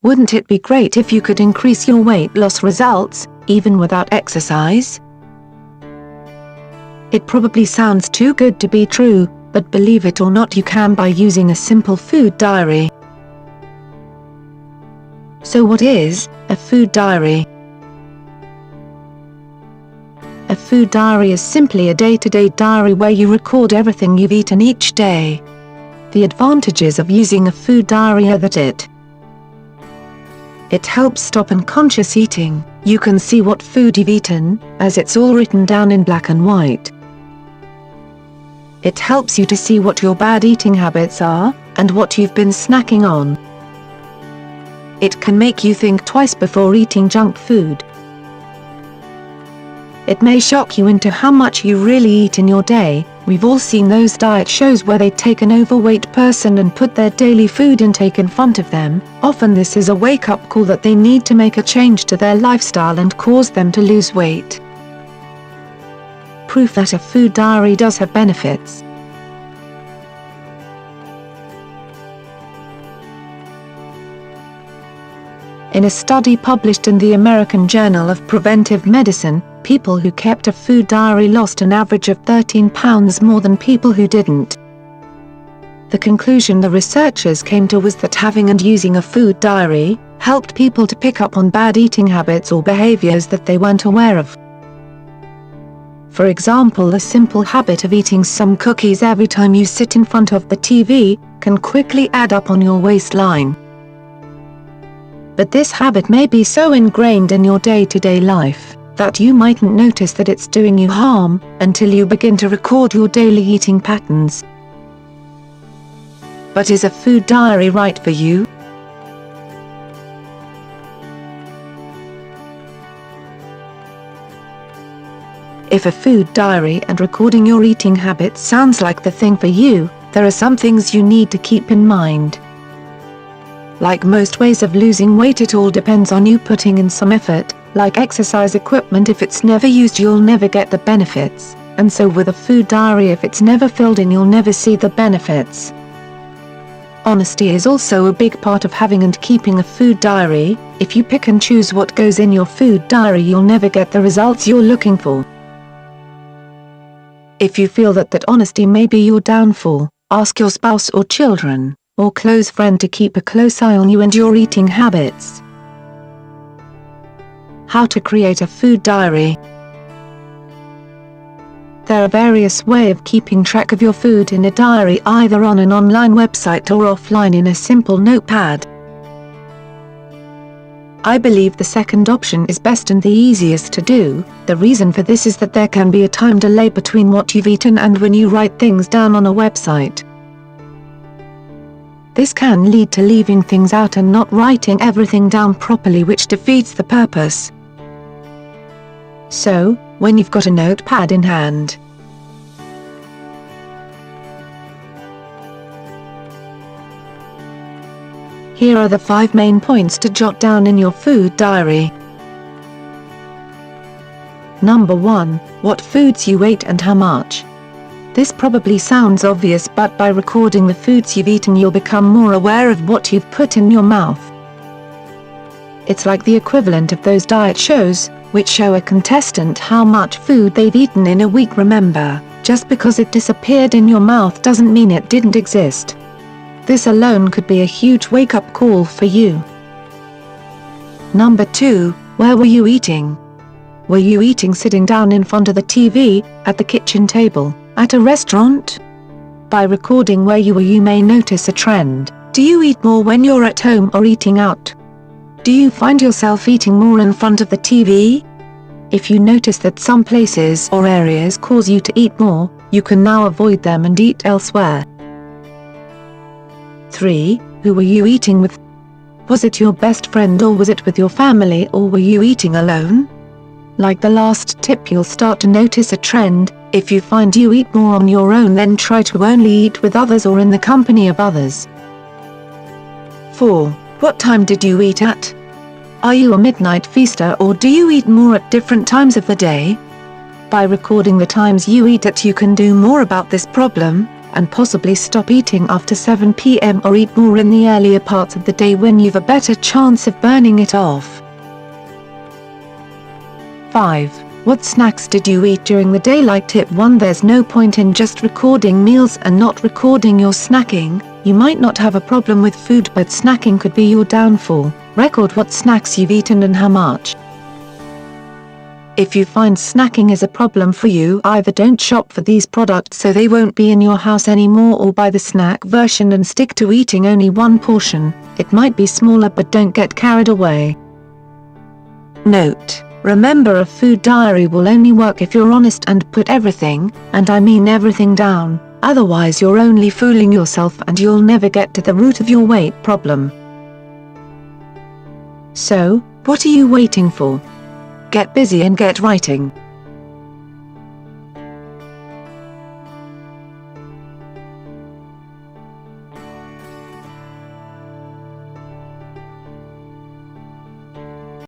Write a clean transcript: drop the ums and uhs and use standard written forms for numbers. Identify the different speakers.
Speaker 1: Wouldn't it be great if you could increase your weight loss results, even without exercise? It probably sounds too good to be true, but believe it or not, you can by using a simple food diary. So what is a food diary? A food diary is simply a day-to-day diary where you record everything you've eaten each day. The advantages of using a food diary are that it helps stop unconscious eating. You can see what food you've eaten, as it's all written down in black and white. It helps you to see what your bad eating habits are, and what you've been snacking on. It can make you think twice before eating junk food. It may shock you into how much you really eat in your day. We've all seen those diet shows where they take an overweight person and put their daily food intake in front of them. Often this is a wake-up call that they need to make a change to their lifestyle and cause them to lose weight. Proof that a food diary does have benefits. In a study published in the American Journal of Preventive Medicine, people who kept a food diary lost an average of 13 pounds more than people who didn't. The conclusion the researchers came to was that having and using a food diary helped people to pick up on bad eating habits or behaviors that they weren't aware of. For example, the simple habit of eating some cookies every time you sit in front of the TV can quickly add up on your waistline. But this habit may be so ingrained in your day-to-day life that you mightn't notice that it's doing you harm until you begin to record your daily eating patterns. But is a food diary right for you? If a food diary and recording your eating habits sounds like the thing for you, there are some things you need to keep in mind. Like most ways of losing weight, it all depends on you putting in some effort. Like exercise equipment, if it's never used you'll never get the benefits, and so with a food diary, if it's never filled in you'll never see the benefits. Honesty is also a big part of having and keeping a food diary. If you pick and choose what goes in your food diary, you'll never get the results you're looking for. If you feel that honesty may be your downfall, ask your spouse or children, or close friend to keep a close eye on you and your eating habits. How to create a food diary. There are various ways of keeping track of your food in a diary, either on an online website or offline in a simple notepad. I believe the second option is best and the easiest to do. The reason for this is that there can be a time delay between what you've eaten and when you write things down on a website. This can lead to leaving things out and not writing everything down properly, which defeats the purpose. So, when you've got a notepad in hand, here are the 5 main points to jot down in your food diary. Number 1, what foods you ate and how much. This probably sounds obvious, but by recording the foods you've eaten you'll become more aware of what you've put in your mouth. It's like the equivalent of those diet shows, which show a contestant how much food they've eaten in a week. Remember, just because it disappeared in your mouth doesn't mean it didn't exist. This alone could be a huge wake-up call for you. Number 2, where were you eating? Were you eating sitting down in front of the TV, at the kitchen table, at a restaurant? By recording where you were, you may notice a trend. Do you eat more when you're at home or eating out? Do you find yourself eating more in front of the TV? If you notice that some places or areas cause you to eat more, you can now avoid them and eat elsewhere. 3, who were you eating with? Was it your best friend or was it with your family, or were you eating alone? Like the last tip, you'll start to notice a trend. If you find you eat more on your own, then try to only eat with others or in the company of others. 4, what time did you eat at? Are you a midnight feaster or do you eat more at different times of the day? By recording the times you eat at, you can do more about this problem. and possibly stop eating after 7 p.m. or eat more in the earlier parts of the day when you've a better chance of burning it off. 5. What snacks did you eat during the day? Like tip 1, there's no point in just recording meals and not recording your snacking. You might not have a problem with food, but snacking could be your downfall. Record what snacks you've eaten and how much. If you find snacking is a problem for you, either don't shop for these products so they won't be in your house anymore, or buy the snack version and stick to eating only one portion. It might be smaller, but don't get carried away. Note: remember, a food diary will only work if you're honest and put everything, and I mean everything, down. Otherwise you're only fooling yourself and you'll never get to the root of your weight problem. So, what are you waiting for? Get busy and get writing.